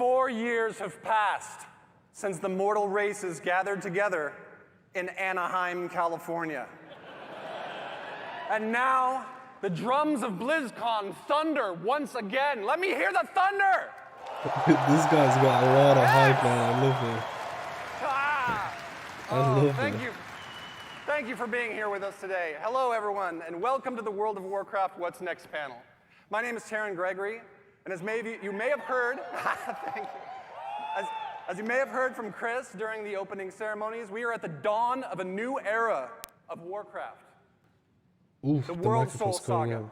4 years have passed since the mortal races gathered together in Anaheim, California. And now, the drums of BlizzCon thunder once again. Let me hear the thunder! This guy's got a lot of hype, man. I love him. I love him. Thank you for being here with us today. Hello, everyone, and welcome to the World of Warcraft What's Next panel. My name is Taryn Gregory, and as you may have heard, thank you. As you may have heard from Chris during the opening ceremonies, we are at the dawn of a new era of Warcraft. Oof, the World Soul Saga.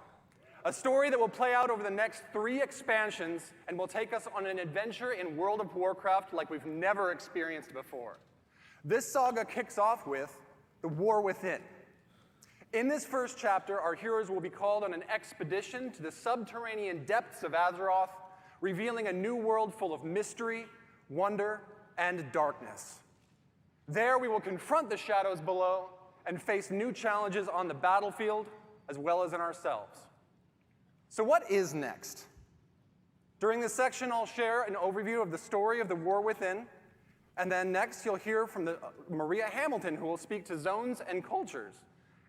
A story that will play out over the next 3 expansions and will take us on an adventure in World of Warcraft like we've never experienced before. This saga kicks off with the War Within. In this first chapter, our heroes will be called on an expedition to the subterranean depths of Azeroth, revealing a new world full of mystery, wonder, and darkness. There we will confront the shadows below and face new challenges on the battlefield as well as in ourselves. So what is next? During this section, I'll share an overview of the story of the War Within, and then next you'll hear from Maria Hamilton, who will speak to zones and cultures,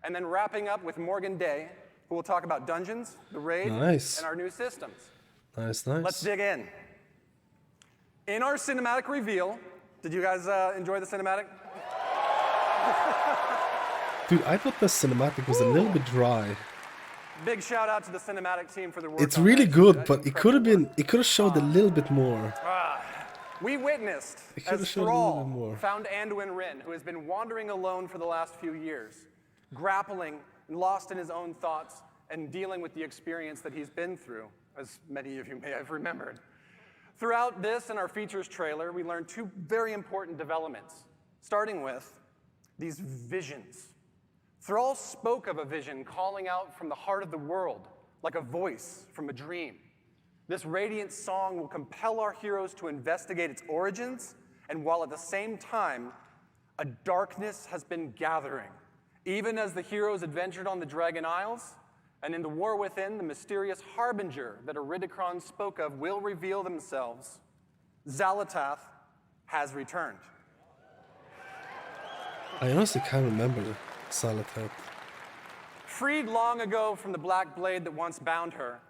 and then wrapping up with Morgan Day, who will talk about dungeons, the raid, and our new systems. Nice. Let's dig in. In our cinematic reveal, did you guys enjoy the cinematic? Dude, I thought the cinematic was a little bit dry. Big shout out to the cinematic team for the work. It's really good, but it could have showed a little bit more. We witnessed as Thrall found Anduin Wrynn, who has been wandering alone for the last few years, grappling and lost in his own thoughts and dealing with the experience that he's been through, as many of you may have remembered. Throughout this and our features trailer, we learned 2 very important developments, starting with these visions. Thrall spoke of a vision calling out from the heart of the world, like a voice from a dream. This radiant song will compel our heroes to investigate its origins, and while at the same time, a darkness has been gathering, even as the heroes adventured on the Dragon Isles, and in the War Within, the mysterious harbinger that Iridikron spoke of will reveal themselves. Xal'atath has returned. I honestly can't remember Xal'atath. Freed long ago from the black blade that once bound her,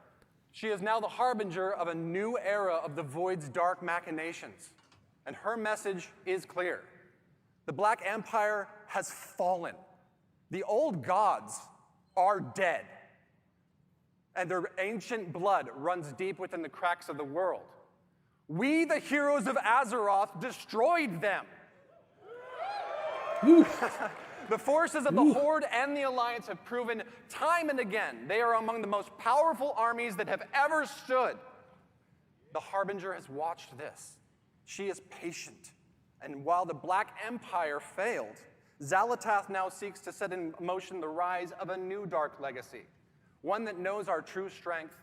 she is now the harbinger of a new era of the Void's dark machinations. And her message is clear. The Black Empire has fallen. The old gods are dead. And their ancient blood runs deep within the cracks of the world. We, the heroes of Azeroth, destroyed them. The forces of the Horde and the Alliance have proven time and again they are among the most powerful armies that have ever stood. The Harbinger has watched this. She is patient. And while the Black Empire failed, Xal'atath now seeks to set in motion the rise of a new dark legacy, one that knows our true strength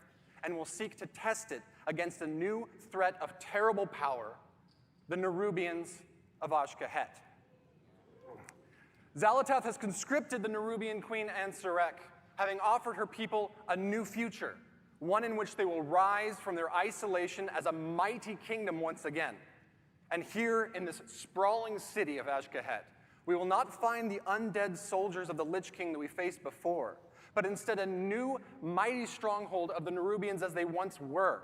and will seek to test it against a new threat of terrible power, the Nerubians of Azj-Kahet. Xal'atath has conscripted the Nerubian queen Ansarek, having offered her people a new future, one in which they will rise from their isolation as a mighty kingdom once again. And here in this sprawling city of Azj-Kahet, we will not find the undead soldiers of the Lich King that we faced before, but instead a new mighty stronghold of the Nerubians as they once were,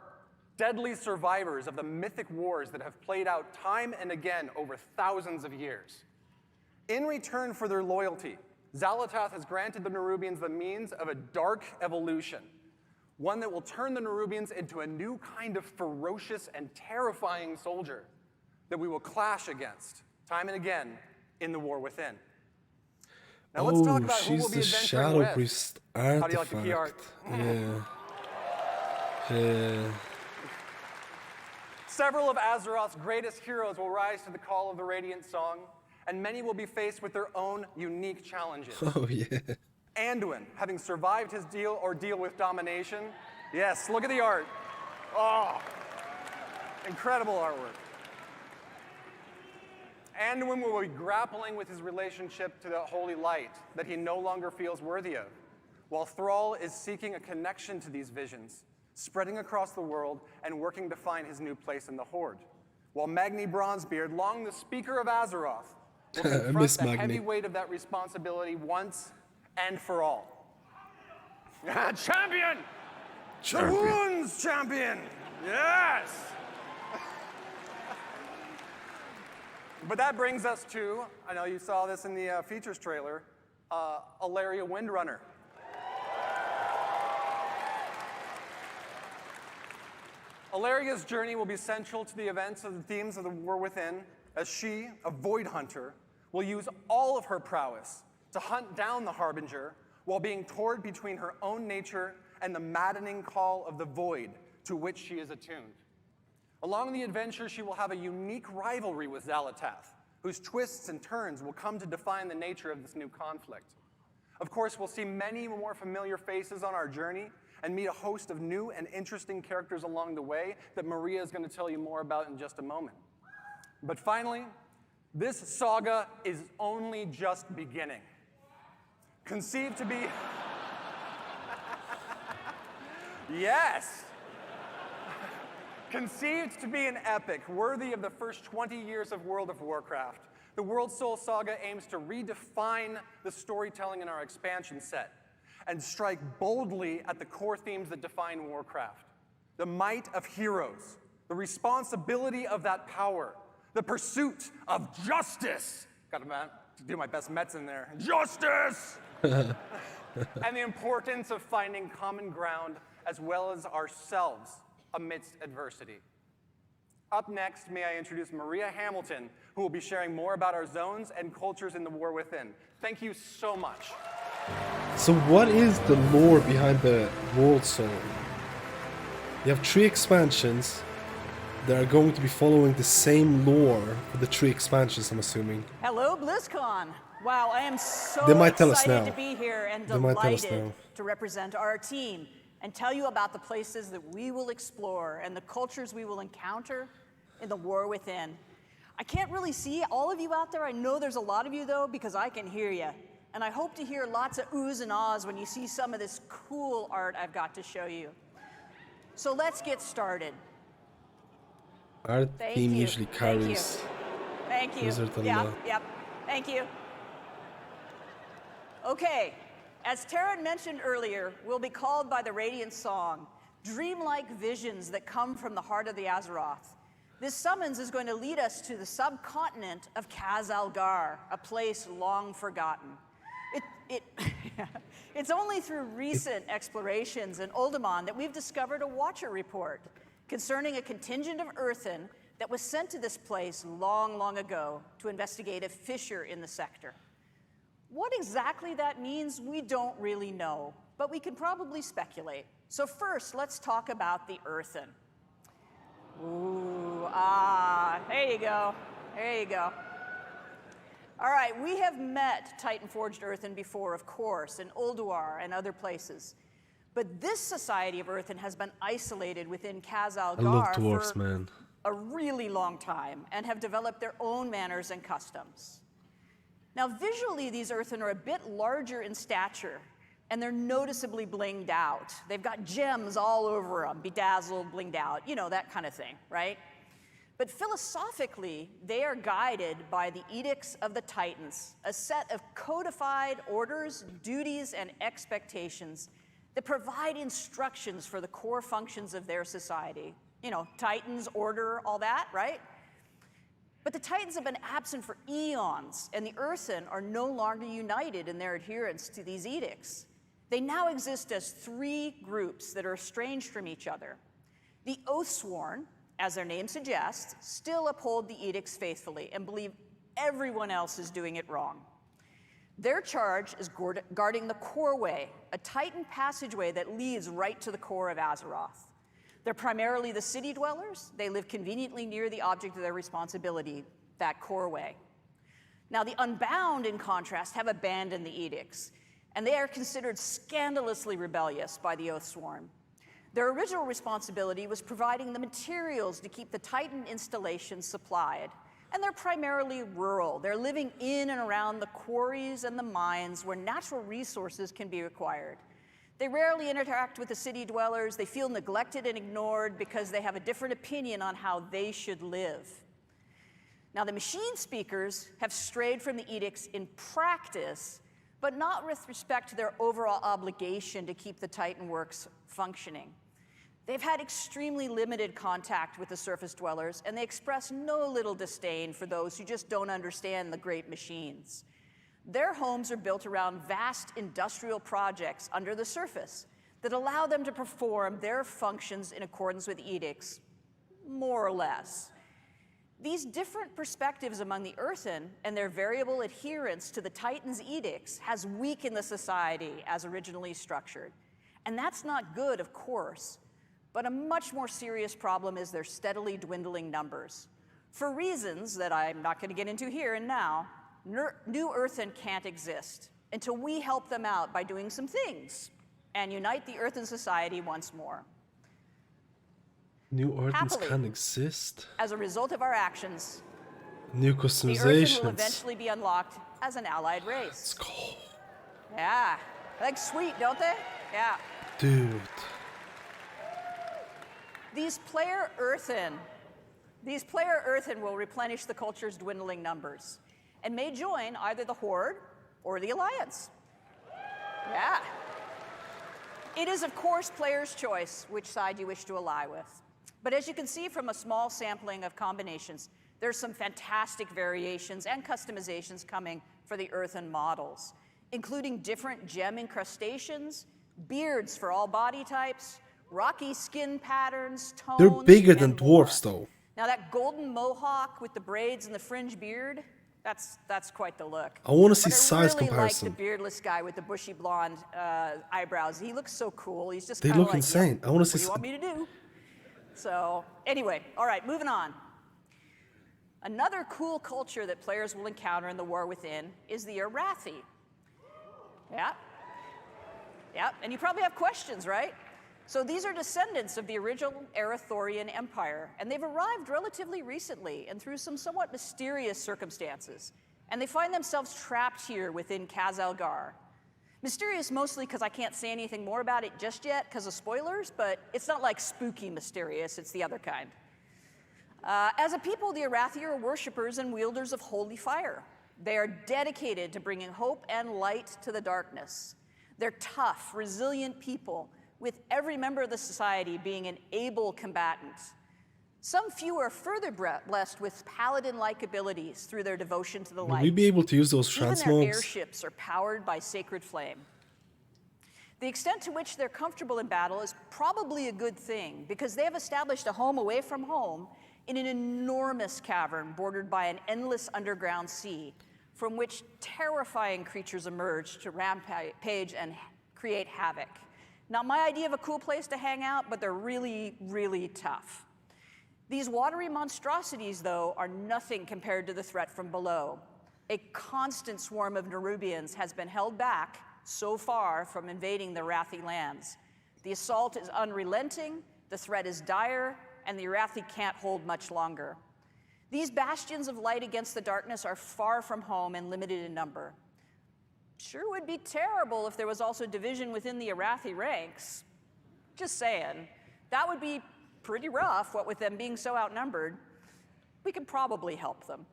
deadly survivors of the mythic wars that have played out time and again over thousands of years. In return for their loyalty, Xal'atath has granted the Nerubians the means of a dark evolution, one that will turn the Nerubians into a new kind of ferocious and terrifying soldier that we will clash against time and again in the War Within. Now let's talk about who we'll be adventuring with. Priest artifact. How do you like the key art? Yeah. Several of Azeroth's greatest heroes will rise to the call of the Radiant Song, and many will be faced with their own unique challenges. Oh, yeah. Anduin, having survived his ordeal with domination. Yes, look at the art. Oh, incredible artwork. Anduin will be grappling with his relationship to the holy light that he no longer feels worthy of, while Thrall is seeking a connection to these visions spreading across the world and working to find his new place in the Horde. While Magni Bronzebeard, long the Speaker of Azeroth, will confront the heavy weight of that responsibility once and for all. Champion! The wounds champion! Yes! But that brings us to, I know you saw this in the features trailer, Alaria Windrunner. Alaria's journey will be central to the events of the themes of the War Within, as she, a Void Hunter, will use all of her prowess to hunt down the Harbinger while being torn between her own nature and the maddening call of the Void to which she is attuned. Along the adventure, she will have a unique rivalry with Xal'atath, whose twists and turns will come to define the nature of this new conflict. Of course, we'll see many more familiar faces on our journey and meet a host of new and interesting characters along the way that Maria is going to tell you more about in just a moment. But finally, this saga is only just beginning. Conceived to be... Yes! Conceived to be an epic worthy of the first 20 years of World of Warcraft, the World Soul Saga aims to redefine the storytelling in our expansion set and strike boldly at the core themes that define Warcraft. The might of heroes, the responsibility of that power, the pursuit of justice. Got to do my best Mets in there. Justice! And the importance of finding common ground as well as ourselves amidst adversity. Up next, may I introduce Maria Hamilton, who will be sharing more about our zones and cultures in the War Within. Thank you so much. So what is the lore behind the World Soul? You have 3 expansions that are going to be following the same lore for the 3 expansions, I'm assuming. Hello, BlizzCon. Wow, I am so excited to be here and delighted to represent our team and tell you about the places that we will explore and the cultures we will encounter in the War Within. I can't really see all of you out there. I know there's a lot of you, though, because I can hear you. And I hope to hear lots of oohs and ahs when you see some of this cool art I've got to show you. So let's get started. Our theme usually carries. Thank you. Yep. Thank you. Okay. As Taryn mentioned earlier, we'll be called by the Radiant Song, dreamlike visions that come from the heart of the Azeroth. This summons is going to lead us to the subcontinent of Khaz-Algar, a place long forgotten. It's only through recent explorations in Uldaman that we've discovered a Watcher report concerning a contingent of Earthen that was sent to this place long, long ago to investigate a fissure in the sector. What exactly that means, we don't really know, but we can probably speculate. So first, let's talk about the Earthen. Ooh, there you go. There you go. All right, we have met Titan-forged Earthen before, of course, in Ulduar and other places. But this society of Earthen has been isolated within Khaz-Algar for a really long time and have developed their own manners and customs. Now, visually, these Earthen are a bit larger in stature, and they're noticeably blinged out. They've got gems all over them, bedazzled, blinged out, you know, that kind of thing, right? But philosophically, they are guided by the Edicts of the Titans, a set of codified orders, duties, and expectations that provide instructions for the core functions of their society. You know, Titans, order, all that, right? But the Titans have been absent for eons, and the Earthen are no longer united in their adherence to these edicts. They now exist as 3 groups that are estranged from each other. The Oathsworn, as their name suggests, still uphold the edicts faithfully and believe everyone else is doing it wrong. Their charge is guarding the Core Way, a Titan passageway that leads right to the core of Azeroth. They're primarily the city dwellers. They live conveniently near the object of their responsibility, that Core Way. Now, the Unbound, in contrast, have abandoned the edicts, and they are considered scandalously rebellious by the Oathsworn. Their original responsibility was providing the materials to keep the Titan installations supplied, and they're primarily rural. They're living in and around the quarries and the mines where natural resources can be acquired. They rarely interact with the city dwellers. They feel neglected and ignored because they have a different opinion on how they should live. Now, the machine speakers have strayed from the edicts in practice, but not with respect to their overall obligation to keep the Titan works functioning. They've had extremely limited contact with the surface dwellers, and they express no little disdain for those who just don't understand the great machines. Their homes are built around vast industrial projects under the surface that allow them to perform their functions in accordance with edicts, more or less. These different perspectives among the Earthen and their variable adherence to the Titan's edicts has weakened the society as originally structured. And that's not good, of course, but a much more serious problem is their steadily dwindling numbers. For reasons that I'm not going to get into here and now, New Earthen can't exist until we help them out by doing some things and unite the Earthen society once more. New Earthens Happily, can exist. As a result of our actions, New the Earthen will customizations. eventually be unlocked as an allied race. Let's go. Yeah, they look sweet, don't they? Yeah. Dude. These player Earthen will replenish the culture's dwindling numbers and may join either the Horde or the Alliance. Yeah. It is, of course, player's choice which side you wish to ally with. But as you can see from a small sampling of combinations, there's some fantastic variations and customizations coming for the Earthen models, including different gem incrustations, beards for all body types, rocky skin patterns, tones, They're bigger than and more. dwarfs, though. Now that golden mohawk with the braids and the fringe beard, that's quite the look. I want to see But size I really comparison. like the beardless guy with the bushy blonde eyebrows. He looks so cool. He's just They kinda look like, insane. "Yep, I wanna what see do you want me to do?" So anyway, all right, moving on. Another cool culture that players will encounter in the War Within is the Arathi. Yeah. Yeah, and you probably have questions, right? So these are descendants of the original Arathorian Empire, and they've arrived relatively recently and through some somewhat mysterious circumstances. And they find themselves trapped here within Khazalgar. Mysterious mostly because I can't say anything more about it just yet because of spoilers, but it's not like spooky mysterious, it's the other kind. As a people, the Arathi are worshippers and wielders of holy fire. They are dedicated to bringing hope and light to the darkness. They're tough, resilient people, with every member of the society being an able combatant. Some few are further blessed with paladin-like abilities through their devotion to the Will light. we be able to use those Even their transmogs? airships are powered by sacred flame. The extent to which they're comfortable in battle is probably a good thing because they have established a home away from home in an enormous cavern bordered by an endless underground sea from which terrifying creatures emerge to rampage and create havoc. Not my idea of a cool place to hang out, but they're really, really tough. These watery monstrosities, though, are nothing compared to the threat from below. A constant swarm of Nerubians has been held back so far from invading the Arathi lands. The assault is unrelenting, the threat is dire, and the Arathi can't hold much longer. These bastions of light against the darkness are far from home and limited in number. Sure would be terrible if there was also division within the Arathi ranks. Just saying. That would be pretty rough, what with them being so outnumbered. We could probably help them.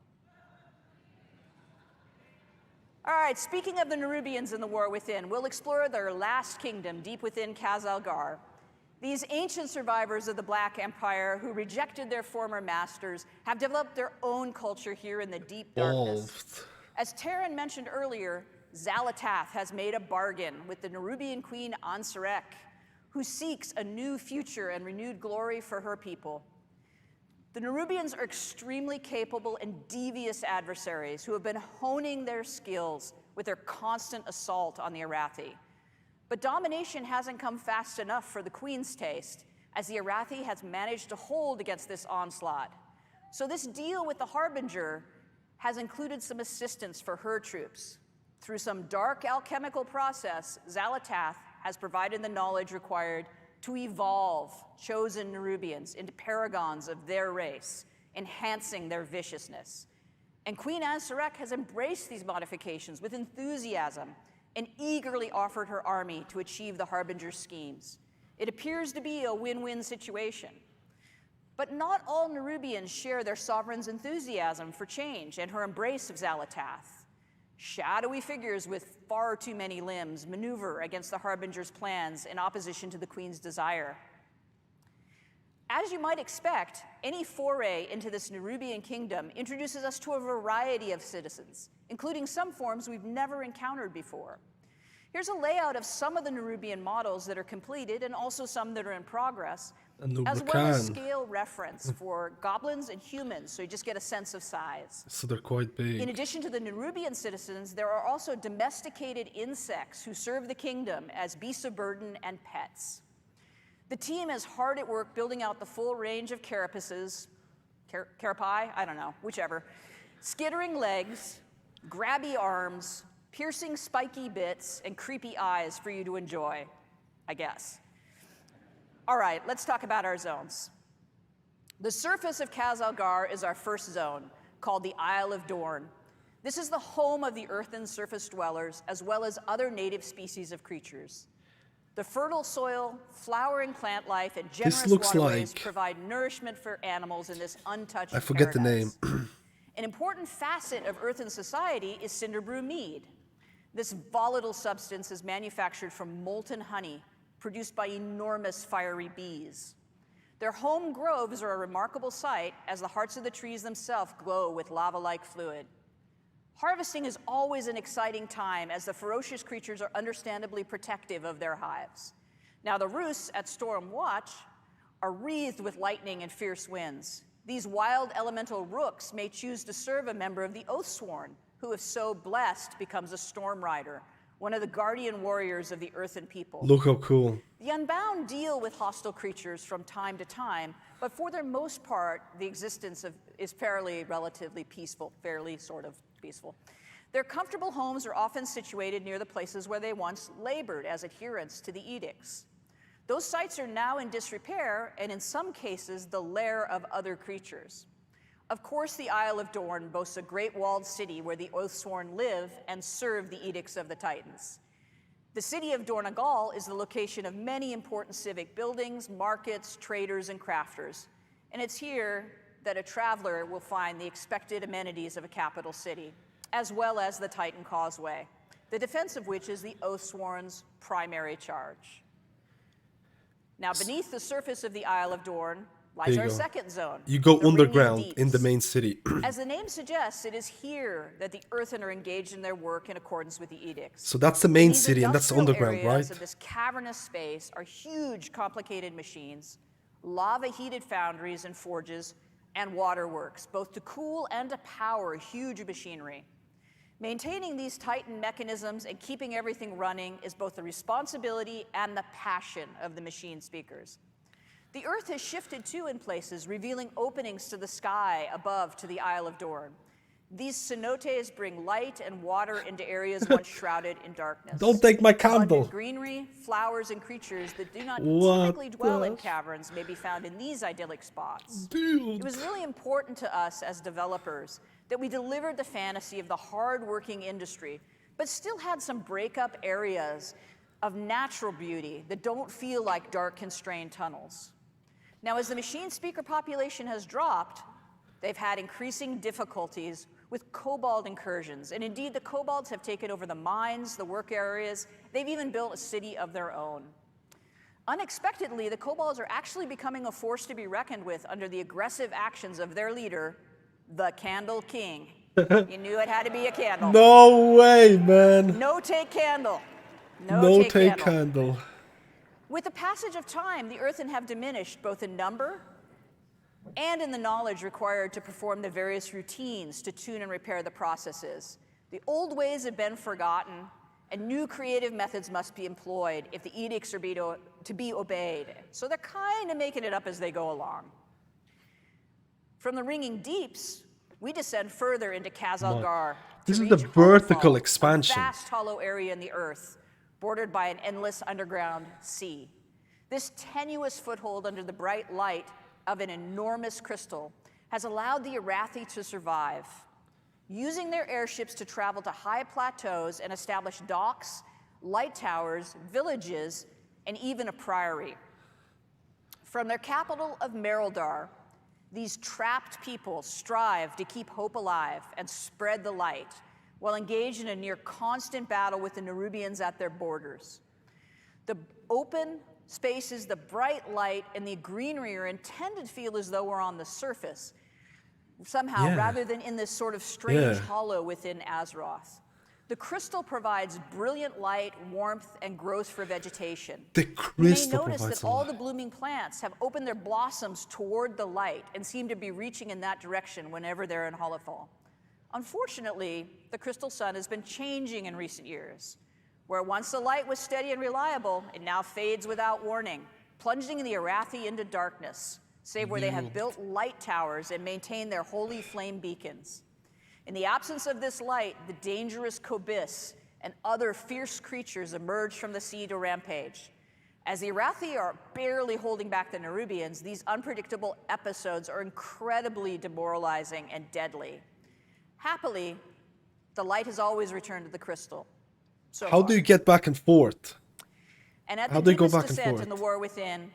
All right, speaking of the Nerubians in the War Within, we'll explore their last kingdom deep within Khazalgar. These ancient survivors of the Black Empire who rejected their former masters have developed their own culture here in the deep darkness. As Taryn mentioned earlier, Xalatath has made a bargain with the Nerubian queen Ansarek, who seeks a new future and renewed glory for her people. The Nerubians are extremely capable and devious adversaries who have been honing their skills with their constant assault on the Arathi. But domination hasn't come fast enough for the queen's taste, as the Arathi has managed to hold against this onslaught. So this deal with the Harbinger has included some assistance for her troops. Through some dark alchemical process, Xalatath has provided the knowledge required to evolve chosen Nerubians into paragons of their race, enhancing their viciousness. And Queen Ansarek has embraced these modifications with enthusiasm and eagerly offered her army to achieve the Harbinger's schemes. It appears to be a win-win situation. But not all Nerubians share their sovereign's enthusiasm for change and her embrace of Xal'atath. Shadowy figures with far too many limbs maneuver against the Harbinger's plans in opposition to the Queen's desire. As you might expect, any foray into this Nerubian kingdom introduces us to a variety of citizens, including some forms we've never encountered before. Here's a layout of some of the Nerubian models that are completed and also some that are in progress, as well as scale reference for goblins and humans, so you just get a sense of size. So they're quite big. In addition to the Nerubian citizens, there are also domesticated insects who serve the kingdom as beasts of burden and pets. The team is hard at work building out the full range of carapaces, carapae, I don't know, whichever, skittering legs, grabby arms, piercing spiky bits, and creepy eyes for you to enjoy, I guess. All right, let's talk about our zones. The surface of Khazalgar is our first zone, called the Isle of Dorn. This is the home of the earthen surface dwellers, as well as other native species of creatures. The fertile soil, flowering plant life, and generous waterways provide nourishment for animals in this untouched I forget paradise. the name. An important facet of earthen society is Cinderbrew mead. This volatile substance is manufactured from molten honey produced by enormous fiery bees. Their home groves are a remarkable sight as the hearts of the trees themselves glow with lava-like fluid. Harvesting is always an exciting time as the ferocious creatures are understandably protective of their hives. Now the roosts at Storm Watch are wreathed with lightning and fierce winds. These wild elemental rooks may choose to serve a member of the Oathsworn, who, if so blessed, becomes a Storm Rider, one of the guardian warriors of the earthen people. Look how cool. The Unbound deal with hostile creatures from time to time, but for their most part, the existence is relatively peaceful, fairly sort of peaceful. Their comfortable homes are often situated near the places where they once labored as adherents to the edicts. Those sites are now in disrepair, and in some cases, the lair of other creatures. Of course, the Isle of Dorn boasts a great walled city where the Oathsworn live and serve the edicts of the Titans. The city of Dornagal is the location of many important civic buildings, markets, traders, and crafters. And it's here that a traveler will find the expected amenities of a capital city, as well as the Titan Causeway, the defense of which is the Oathsworn's primary charge. Now, beneath the surface of the Isle of Dorn lies our second zone. You go the underground in the main city. As the name suggests, it is here that the Earthen are engaged in their work in accordance with the edicts. So that's the main These city, and that's the underground, industrial areas right? Of this cavernous space are huge, complicated machines, lava-heated foundries and forges, and waterworks, both to cool and to power huge machinery. Maintaining these Titan mechanisms and keeping everything running is both the responsibility and the passion of the machine speakers. The Earth has shifted too in places, revealing openings to the sky above to the Isle of Dorn. These cenotes bring light and water into areas once shrouded in darkness. Don't take my candle. Abundant greenery, flowers, and creatures that do not typically dwell in caverns may be found in these idyllic spots. Dude. It was really important to us as developers that we delivered the fantasy of the hard-working industry, but still had some break-up areas of natural beauty that don't feel like dark, constrained tunnels. Now, as the machine speaker population has dropped, they've had increasing difficulties with kobold incursions. And indeed, the kobolds have taken over the mines, the work areas. They've even built a city of their own. Unexpectedly, the kobolds are actually becoming a force to be reckoned with under the aggressive actions of their leader, the Candle King. You knew it had to be a candle. No way, man. No take candle. No take candle. With the passage of time, the Earthen have diminished both in number and in the knowledge required to perform the various routines to tune and repair the processes. The old ways have been forgotten, and new creative methods must be employed if the edicts are to be obeyed. So they're kind of making it up as they go along. From the ringing deeps, we descend further into Khazalgar. This is the vertical expansion. A vast hollow area in the Earth, bordered by an endless underground sea. This tenuous foothold under the bright light of an enormous crystal has allowed the Arathi to survive. using their airships to travel to high plateaus and establish docks, light towers, villages, and even a priory. From their capital of Merildar, these trapped people strive to keep hope alive and spread the light while engaged in a near constant battle with the Nerubians at their borders. The open spaces, the bright light, and the greenery are intended to feel as though we're on the surface, somehow, rather than in this sort of strange hollow within Azeroth. The crystal provides brilliant light, warmth, and growth for vegetation. The crystal you may notice provides that all the blooming plants have opened their blossoms toward the light and seem to be reaching in that direction whenever they're in Hollowfall. Unfortunately, the crystal sun has been changing in recent years. Where once the light was steady and reliable, it now fades without warning, plunging the Arathi into darkness, save where they have built light towers and maintain their holy flame beacons. In the absence of this light, the dangerous Kobis and other fierce creatures emerge from the sea to rampage. As the Arathi are barely holding back the Nerubians, these unpredictable episodes are incredibly demoralizing and deadly. Happily, the light has always returned to the crystal. So How far. do you get back and forth? And at How the do you go deepest back and descent forth? in the War Within,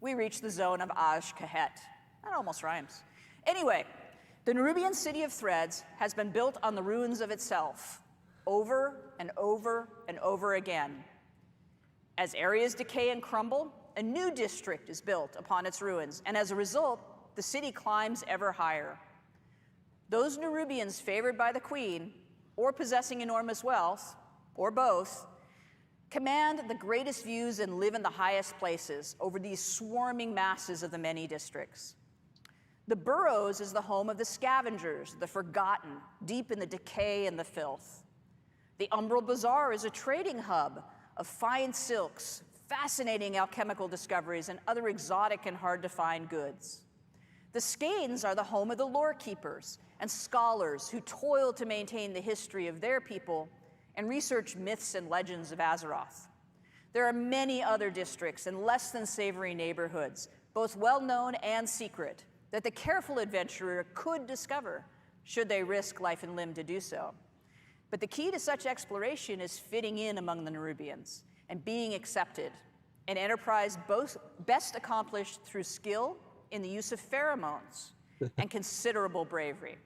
we reach the zone of Azj-Kahet. That almost rhymes. Anyway, the Nerubian city of Threads has been built on the ruins of itself, over and over and over again. As areas decay and crumble, a new district is built upon its ruins, and as a result, the city climbs ever higher. Those Nerubians favored by the queen, or possessing enormous wealth, or both, command the greatest views and live in the highest places over these swarming masses of the many districts. The Burrows is the home of the scavengers, the forgotten, deep in the decay and the filth. The Umbral Bazaar is a trading hub of fine silks, fascinating alchemical discoveries, and other exotic and hard-to-find goods. The Skanes are the home of the lore keepers and scholars who toil to maintain the history of their people and research myths and legends of Azeroth. There are many other districts and less than savory neighborhoods, both well-known and secret, that the careful adventurer could discover, should they risk life and limb to do so. But the key to such exploration is fitting in among the Nerubians and being accepted, an enterprise best accomplished through skill in the use of pheromones and considerable bravery.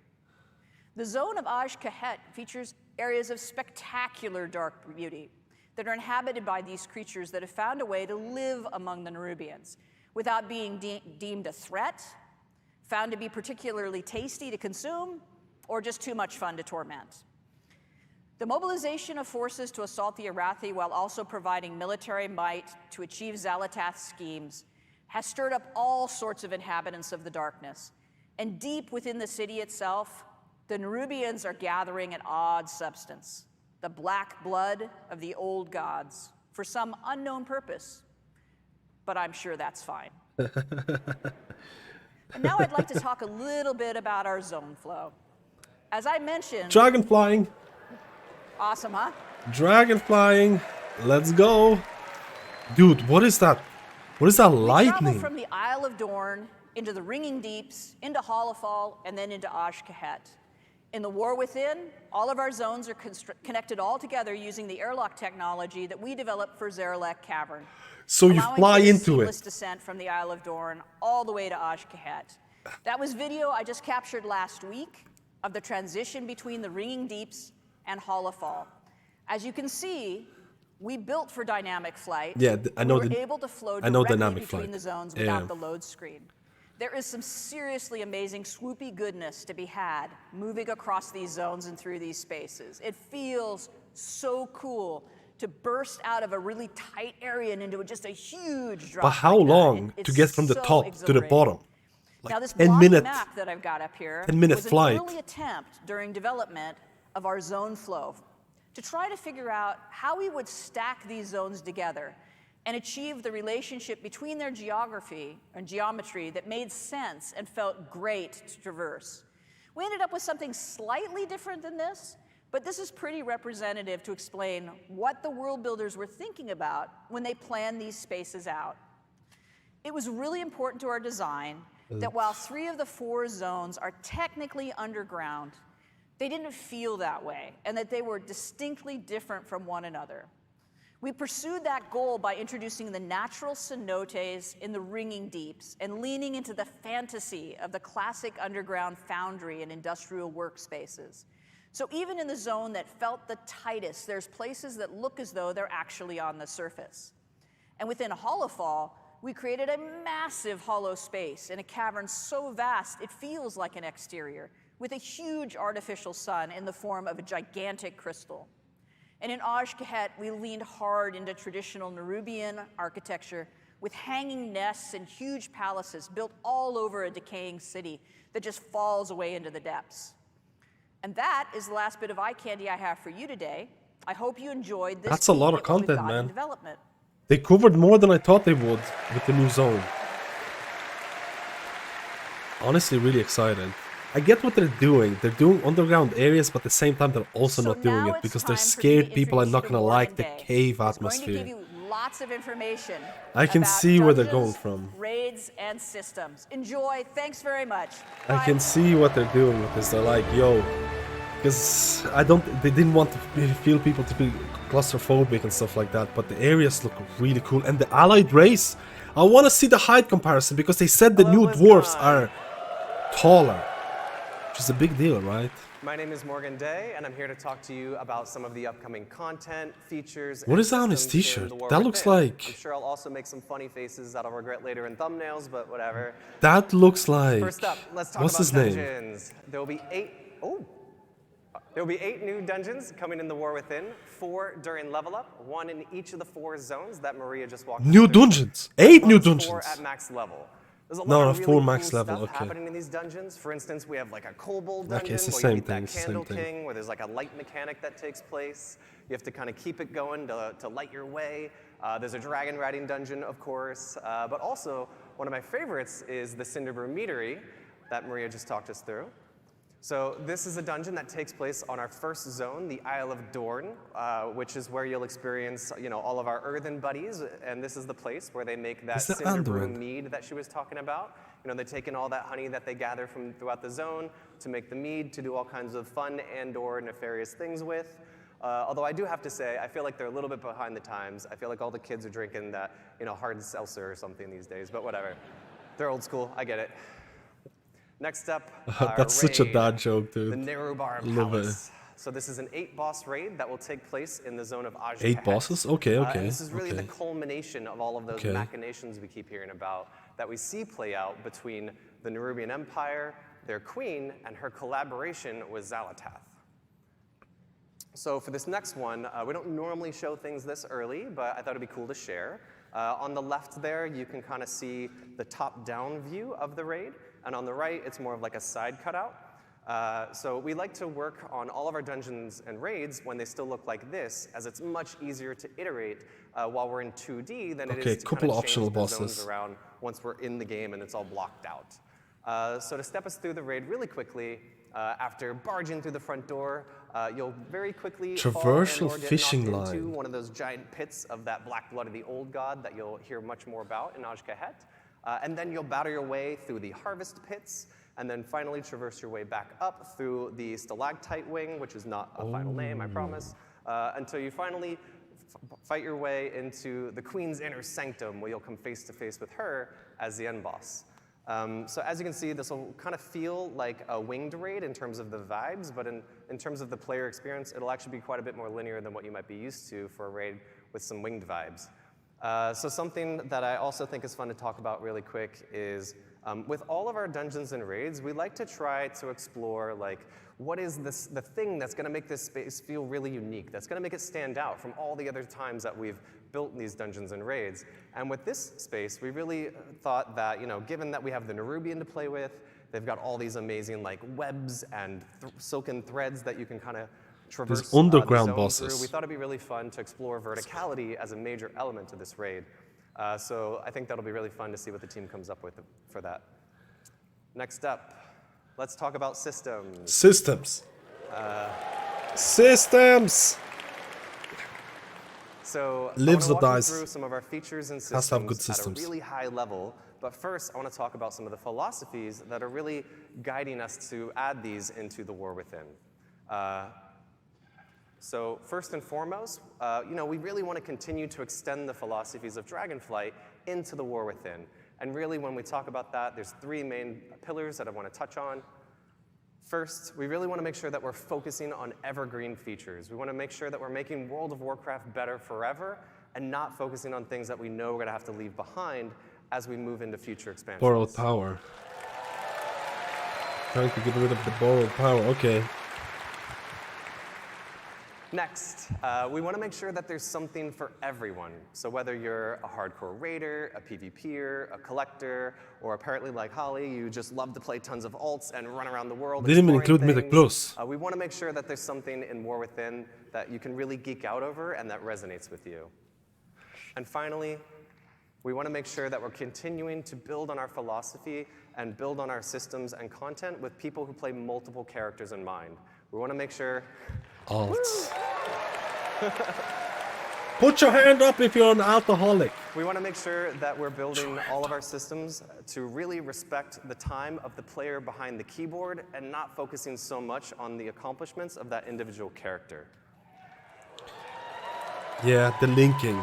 The zone of Azj-Kahet features areas of spectacular dark beauty that are inhabited by these creatures that have found a way to live among the Nerubians without being deemed a threat, found to be particularly tasty to consume, or just too much fun to torment. The mobilization of forces to assault the Arathi while also providing military might to achieve Xal'atath's schemes has stirred up all sorts of inhabitants of the darkness, and deep within the city itself, the Nerubians are gathering an odd substance, the black blood of the old gods, for some unknown purpose, but I'm sure that's fine. And now I'd like to talk a little bit about our zone flow. As I mentioned... Dragon flying. Awesome, huh? Dragon flying. Let's go. Dude, what is that? What is that We lightning? travel from the Isle of Dorn into the Ringing Deeps, into Hollowfall, and then into Azj-Kahet. In the War Within, all of our zones are connected all together using the airlock technology that we developed for Zarelek Cavern. So you allowing fly for the into seamless it. descent from the Isle of Dorn all the way to Azj-Kahet. That was video I just captured last week of the transition between the Ringing Deeps and Hollowfall. As you can see, we built for dynamic flight. Yeah, I know we were the- able to flow I know directly dynamic between flight. the zones without Yeah. the load screen. There is some seriously amazing swoopy goodness to be had moving across these zones and through these spaces. It feels so cool to burst out of a really tight area and into just a huge drop. But how like that. long to It's get from the so top to the exhilarating. bottom? Now this 10 blocky minute map that I've got up here 10-minute was flight. an early attempt during development of our zone flow to try to figure out how we would stack these zones together and achieve the relationship between their geography and geometry that made sense and felt great to traverse. We ended up with something slightly different than this, but this is pretty representative to explain what the world builders were thinking about when they planned these spaces out. It was really important to our design that while 3 of the 4 zones are technically underground, They didn't feel that way, and that they were distinctly different from one another. We pursued that goal by introducing the natural cenotes in the ringing deeps and leaning into the fantasy of the classic underground foundry and industrial workspaces. So even in the zone that felt the tightest, there's places that look as though they're actually on the surface. And within Hollowfall, we created a massive hollow space in a cavern so vast it feels like an exterior, with a huge artificial sun in the form of a gigantic crystal. And in Aj-Kahet, we leaned hard into traditional Nerubian architecture with hanging nests and huge palaces built all over a decaying city that just falls away into the depths. And that is the last bit of eye candy I have for you today. I hope you enjoyed this. That's a lot of peek at what we've content, got in man. development. They covered more than I thought they would with the new zone. Honestly, really excited. I get what they're doing. They're doing underground areas, but at the same time, they're also not doing it because they're scared people are not gonna like the cave atmosphere. Lots of information. I can see where they're going from. Raids and systems. Enjoy. Thanks very much. I can see what they're doing with this. They're like, yo, because they didn't want to feel people to be claustrophobic and stuff like that, but the areas look really cool. And the allied race, I want to see the height comparison because they said the new dwarves are taller, which is a big deal, right? My name is Morgan Day, and I'm here to talk to you about some of the upcoming content, features, What is that on his t-shirt? That looks like... I'm sure I'll also make some funny faces that I'll regret later in thumbnails, but whatever. That looks like... First up, let's talk What's about his name? dungeons. There will be 8 new dungeons coming in the War Within, 4 during level up, 1 in each of the 4 zones that Maria just walked New through. dungeons! 8 new 4 dungeons! at max level. There's a No, lot no, of really 4 cool max level, stuff okay. happening in these dungeons. For instance, we have like a kobold dungeon Okay, it's the where same you meet thing, that it's the Candle same thing. King, where there's like a light mechanic that takes place. You have to kind of keep it going to light your way. There's a dragon riding dungeon, of course, but also one of my favorites is the Cinderbrew Meadery that Maria just talked us through. So this is a dungeon that takes place on our first zone, the Isle of Dorn, which is where you'll experience, all of our earthen buddies, and this is the place where they make that Is that Cinderbrew Anduin? mead that she was talking about. They take in all that honey that they gather from throughout the zone to make the mead, to do all kinds of fun and/or nefarious things with. Although I do have to say, I feel like they're a little bit behind the times. I feel like all the kids are drinking that, hard seltzer or something these days, but whatever. They're old school, I get it. Next up, our That's such a raid, dad joke, the dude. Nerubar Love it. Palace. So this is an 8-boss raid that will take place in the zone of Aj-Kahet. 8 bosses? Okay, okay. And this is really the okay. culmination of all of those Okay. machinations we keep hearing about that we see play out between the Nerubian Empire, their queen, and her collaboration with Xal'atath. So for this next one, we don't normally show things this early, but I thought it'd be cool to share. On the left there, you can kind of see the top-down view of the raid, and on the right, it's more of like a side cutout. So we like to work on all of our dungeons and raids when they still look like this, as it's much easier to iterate while we're in 2D than it is to couple kind of optional change the bosses. zones around once we're in the game and it's all blocked out. So to step us through the raid really quickly, after barging through the front door, you'll very quickly Traversal fall and/or get fishing knocked into line. one of those giant pits of that black blood of the old god that you'll hear much more about in Aj-Kahet. And then you'll battle your way through the harvest pits, and then finally traverse your way back up through the stalactite wing, which is not a final name, I promise, until you finally fight your way into the Queen's inner sanctum, where you'll come face to face with her as the end boss. So as you can see, this will kind of feel like a winged raid in terms of the vibes, but in terms of the player experience, it'll actually be quite a bit more linear than what you might be used to for a raid with some winged vibes. So something that I also think is fun to talk about really quick is with all of our dungeons and raids, we like to try to explore what is the thing that's going to make this space feel really unique, that's going to make it stand out from all the other times that we've built these dungeons and raids. And with this space, we really thought that, given that we have the Nerubian to play with, they've got all these amazing webs and silken threads that you can kind of traverse These underground the zone bosses. through. We thought it'd be really fun to explore verticality as a major element to this raid. So I think that'll be really fun to see what the team comes up with for that. Next up, let's talk about systems. Systems. Systems! So Lives I or want to walk you dies. through some of our features and Has to have good systems at systems. a really high level. But first, I want to talk about some of the philosophies that are really guiding us to add these into the War Within. So first and foremost, we really want to continue to extend the philosophies of Dragonflight into the War Within. And really, when we talk about that, there's three main pillars that I want to touch on. First, we really want to make sure that we're focusing on evergreen features. We want to make sure that we're making World of Warcraft better forever and not focusing on things that we know we're going to have to leave behind as we move into future expansions. Borrowed power. Trying to get rid of the borrowed power, okay. Next, we want to make sure that there's something for everyone. So whether you're a hardcore raider, a PvPer, a collector, or apparently like Holly, you just love to play tons of alts and run around the world. Didn't even include things, Mythic Plus. We want to make sure that there's something in War Within that you can really geek out over and that resonates with you. And finally, we want to make sure that we're continuing to build on our philosophy and build on our systems and content with people who play multiple characters in mind. We want to make sure... Alts. Put your hand up if you're an alcoholic. We want to make sure that we're building all of our systems to really respect the time of the player behind the keyboard and not focusing so much on the accomplishments of that individual character. Yeah, the linking.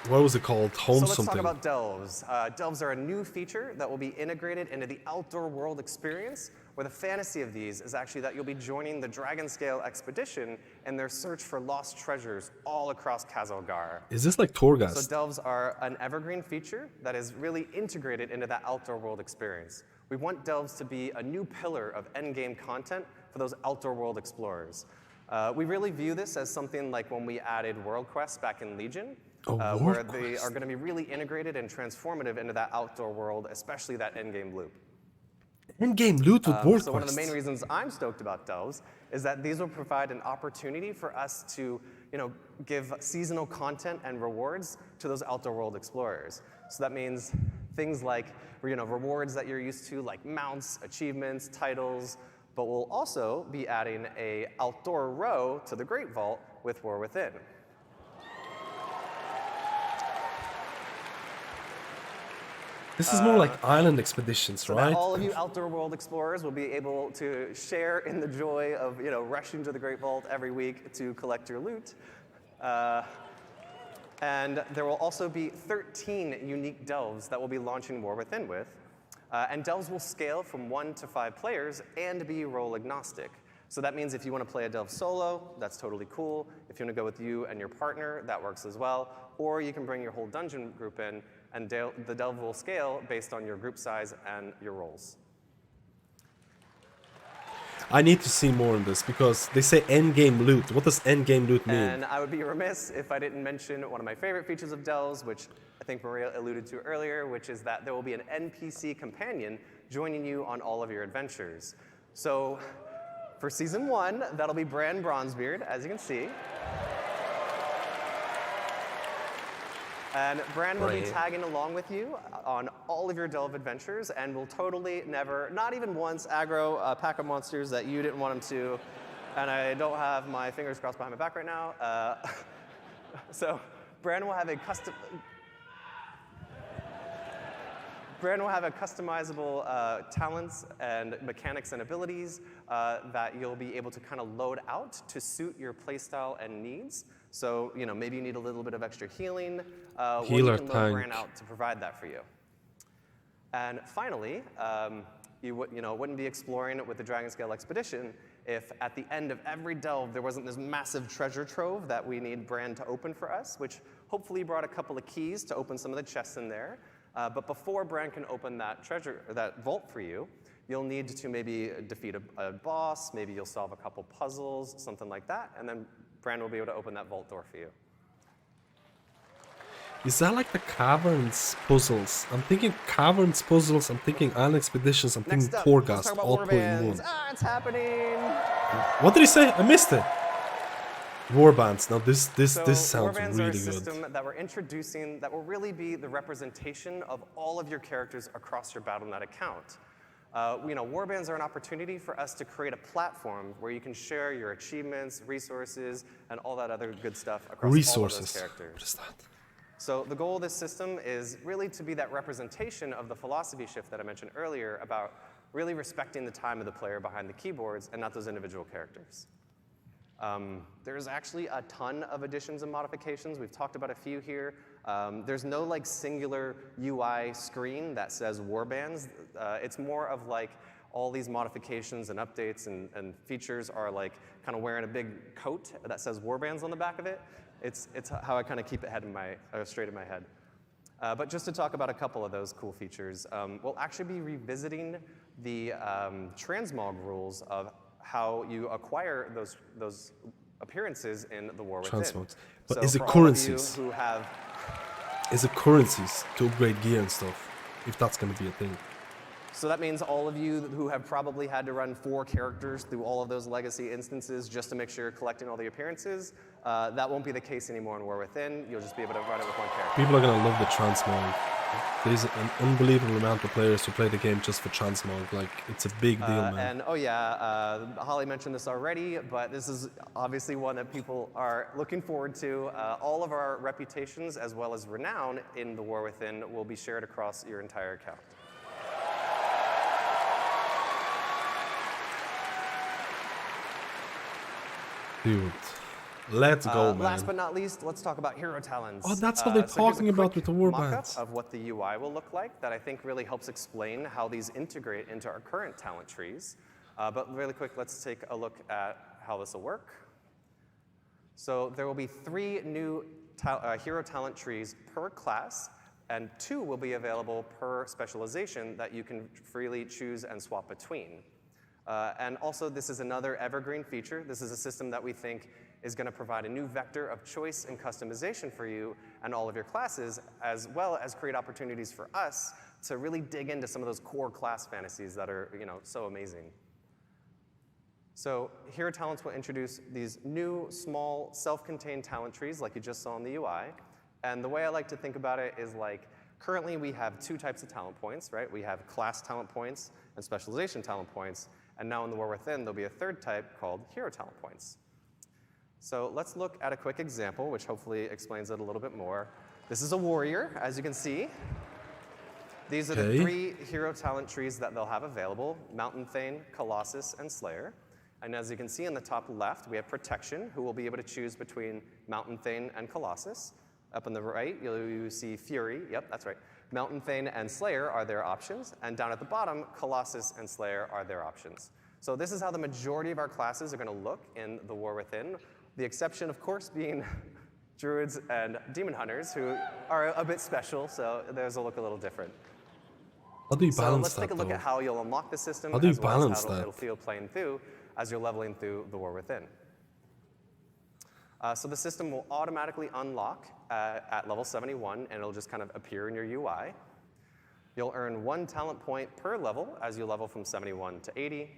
What was it called? Home so let's something. talk about delves. Delves are a new feature that will be integrated into the outdoor world experience, where the fantasy of these is actually that you'll be joining the Dragonscale expedition in their search for lost treasures all across Khazalgar. Is this like Torghast? So delves are an evergreen feature that is really integrated into that outdoor world experience. We want delves to be a new pillar of endgame content for those outdoor world explorers. We really view this as something like when we added World Quests back in Legion, where they are going to be really integrated and transformative into that outdoor world, especially that endgame loop. Endgame loot with World So one of the Quests. main reasons I'm stoked about delves is that these will provide an opportunity for us to, give seasonal content and rewards to those outdoor world explorers. So that means things like, rewards that you're used to, like mounts, achievements, titles, but we'll also be adding a outdoor row to the Great Vault with War Within. This is more like island expeditions, So right? that all of you outdoor world explorers will be able to share in the joy of rushing to the Great Vault every week to collect your loot. And there will also be 13 unique delves that we'll be launching War Within with. And delves will scale from 1 to 5 players and be role agnostic. So that means if you want to play a delve solo, that's totally cool. If you want to go with you and your partner, that works as well. Or you can bring your whole dungeon group in, and the delve will scale based on your group size and your roles. I need to see more on this because they say endgame loot. What does endgame loot mean? And I would be remiss if I didn't mention one of my favorite features of delves, which I think Maria alluded to earlier, which is that there will be an NPC companion joining you on all of your adventures. So for Season 1, that'll be Bran Bronzebeard, as you can see. And Bran will be tagging along with you on all of your delve adventures and will totally never, not even once, aggro a pack of monsters that you didn't want him to. And I don't have my fingers crossed behind my back right now. So Bran will have a customizable talents and mechanics and abilities that you'll be able to kind of load out to suit your playstyle and needs. So, maybe you need a little bit of extra healing. Healer you can load tank. Bran out to provide that for you. And finally, you wouldn't be exploring with the Dragonscale expedition if at the end of every delve there wasn't this massive treasure trove that we need Bran to open for us, which hopefully brought a couple of keys to open some of the chests in there. But before Bran can open that vault for you, you'll need to maybe defeat a boss, maybe you'll solve a couple puzzles, something like that, and then Bran will be able to open that vault door for you. Is that like the caverns puzzles? I'm thinking caverns puzzles, I'm thinking island expeditions, I'm thinking Next up, let's talk Torghast, about all put in one. warbands. It's happening! What did he say? I missed it. Warbands. Now this sounds warbands are really a good. system that we're introducing that will really be the representation of all of your characters across your Battle.net account. Warbands are an opportunity for us to create a platform where you can share your achievements, resources, and all that other good stuff across all of those characters. What is that? So the goal of this system is really to be that representation of the philosophy shift that I mentioned earlier about really respecting the time of the player behind the keyboards and not those individual characters. There's actually a ton of additions and modifications. We've talked about a few here. There's no like singular UI screen that says warbands. It's more of like all these modifications and updates and features are like kind of wearing a big coat that says warbands on the back of it. It's how I kind of keep it straight in my head. But just to talk about a couple of those cool features, we'll actually be revisiting the transmog rules of how you acquire those appearances in the War Within. Transmogs. But So is it for all of you currencies? who have Is it currencies to upgrade gear and stuff? If that's going to be a thing. So that means all of you who have probably had to run 4 characters through all of those legacy instances just to make sure you're collecting all the appearances, that won't be the case anymore in War Within. You'll just be able to run it with 1 character. People are going to love the transmog. There's an unbelievable amount of players who play the game just for transmog. Like, it's a big deal, man. And oh yeah, Holly mentioned this already, but this is obviously one that people are looking forward to. All of our reputations as well as renown in the War Within will be shared across your entire account. Dude, let's go, man. Last but not least, let's talk about hero talents. Oh, that's what they're So here's a talking about quick with the war mock-up bands. of what the UI will look like that I think really helps explain how these integrate into our current talent trees. But really quick, let's take a look at how this will work. So there will be 3 new hero talent trees per class, and 2 will be available per specialization that you can freely choose and swap between. And also, this is another evergreen feature. This is a system that we think is going to provide a new vector of choice and customization for you and all of your classes, as well as create opportunities for us to really dig into some of those core class fantasies that are, so amazing. So Hero Talents will introduce these new, small, self-contained talent trees like you just saw in the UI. And the way I like to think about it is like, currently we have 2 types of talent points, right? We have class talent points and specialization talent points. And now in the War Within, there'll be a 3rd type called hero talent points. So let's look at a quick example, which hopefully explains it a little bit more. This is a warrior, as you can see. These are the 3 hero talent trees that they'll have available: Mountain Thane, Colossus, and Slayer. And as you can see in the top left, we have Protection, who will be able to choose between Mountain Thane and Colossus. Up on the right, you see Fury. Yep, that's right. Mountain Thane and Slayer are their options, and down at the bottom, Colossus and Slayer are their options. So this is how the majority of our classes are going to look in the War Within, the exception, of course, being Druids and Demon Hunters, who are a bit special, so theirs will look a little different. How do you So balance let's take that, a look though? at how you'll unlock the system, How do you as well as balance how that? it'll feel playing through as you're leveling through the War Within. So the system will automatically unlock at level 71, and it'll just kind of appear in your UI. You'll earn 1 talent point per level as you level from 71 to 80.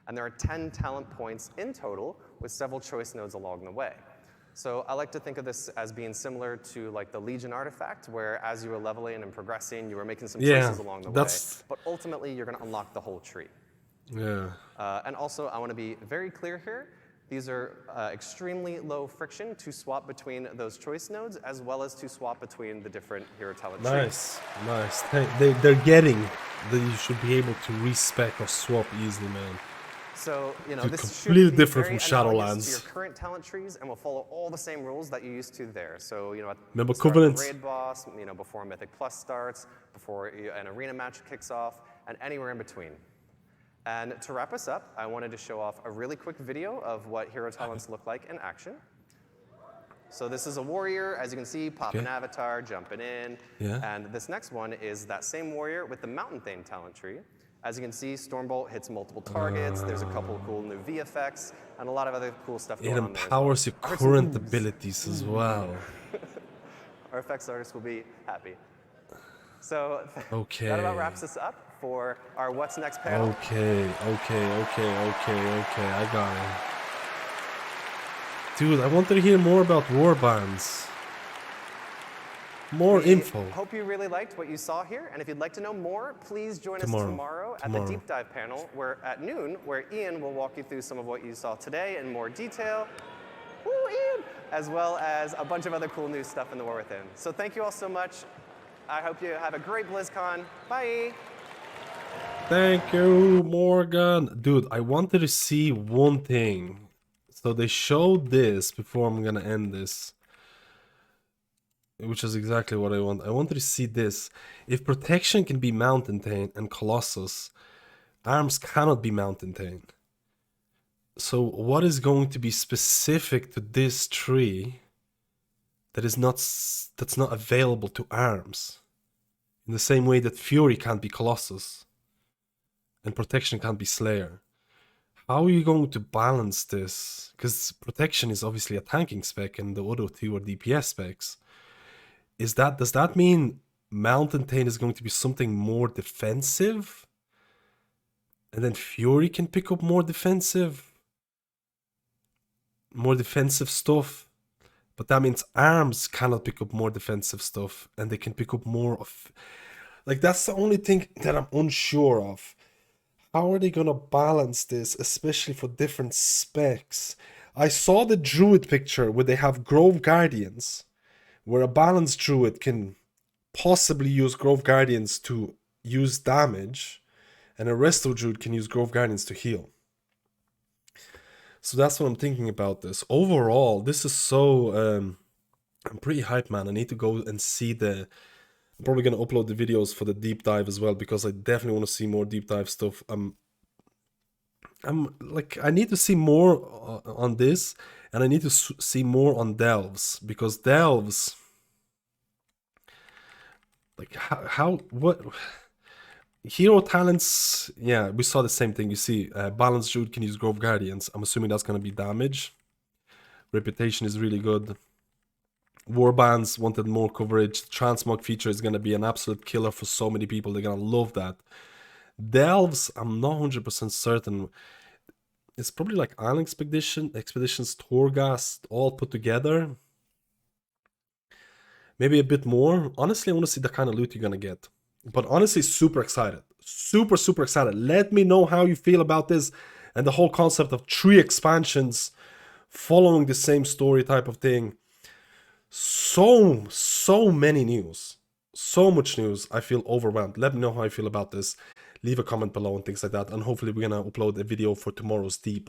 And there are 10 talent points in total, with several choice nodes along the way. So I like to think of this as being similar to like the Legion artifact, where as you were leveling and progressing, you were making some choices along the way. But ultimately, you're going to unlock the whole tree. Yeah. And also, I want to be very clear here. These are extremely low friction to swap between those choice nodes, as well as to swap between the different hero talent trees. Nice. They're getting that you should be able to respec or swap easily, man. So, Dude, this completely should be different very from analogous Shadowlands. to your current talent trees, and will follow all the same rules that you used to there. So, at Remember the start of Covenant? the raid boss, before Mythic Plus starts, before an arena match kicks off, and anywhere in between. And to wrap us up, I wanted to show off a really quick video of what hero talents look like in action. So this is a warrior, as you can see, pop an avatar, jumping in. Yeah. And this next one is that same warrior with the Mountain Thane talent tree. As you can see, Stormbolt hits multiple targets. There's a couple of cool new V effects, and a lot of other cool stuff going It on there as empowers your I've heard some current oohs. abilities as well. Our effects artists will be happy. So Okay. that about wraps us up for our What's Next panel. Okay. I got it. Dude, I wanted to hear more about warbands. More info. Hope you really liked what you saw here, and if you'd like to know more, please join us tomorrow at the deep dive panel at noon, where Ian will walk you through some of what you saw today in more detail. Woo, Ian! As well as a bunch of other cool new stuff in the War Within. So thank you all so much. I hope you have a great BlizzCon. Bye! Thank you, Morgan. Dude, I wanted to see one thing. So they showed this before I'm gonna end this, which is exactly what I want. I wanted to see this. If protection can be Mountain Tane and Colossus, arms cannot be Mountain Tane. So what is going to be specific to this tree that is that's not available to arms? In the same way that Fury can't be Colossus and protection can't be Slayer. How are you going to balance this? Because protection is obviously a tanking spec and the other two are DPS specs. Does that mean Mountain Tane is going to be something more defensive? And then Fury can pick up more defensive stuff? But that means arms cannot pick up more defensive stuff, and they can pick up more of... Like, that's the only thing that I'm unsure of. How are they gonna balance this, especially for different specs? I saw the Druid picture where they have Grove Guardians, where a balanced Druid can possibly use Grove Guardians to use damage, and a Resto Druid can use Grove Guardians to heal. So that's what I'm thinking about this. Overall, this is so... I'm pretty hyped, man. I need to go and see the... I'm probably going to upload the videos for the deep dive as well, because I definitely want to see more deep dive stuff. I'm like, I need to see more on this, and I need to see more on Delves, because Delves... Like, what... Hero talents, yeah, we saw the same thing. You see, Balanced Druid can use Grove Guardians. I'm assuming that's going to be damage. Reputation is really good. Warbands wanted more coverage. Transmog feature is going to be an absolute killer for so many people. They're going to love that. Delves, I'm not 100% certain. It's probably like Island Expeditions, Torghast, all put together. Maybe a bit more. Honestly, I want to see the kind of loot you're going to get. But honestly, super excited. Super, super excited. Let me know how you feel about this and the whole concept of 3 expansions following the same story type of thing. So many news. So much news. I feel overwhelmed. Let me know how you feel about this. Leave a comment below and things like that. And hopefully we're going to upload a video for tomorrow's deep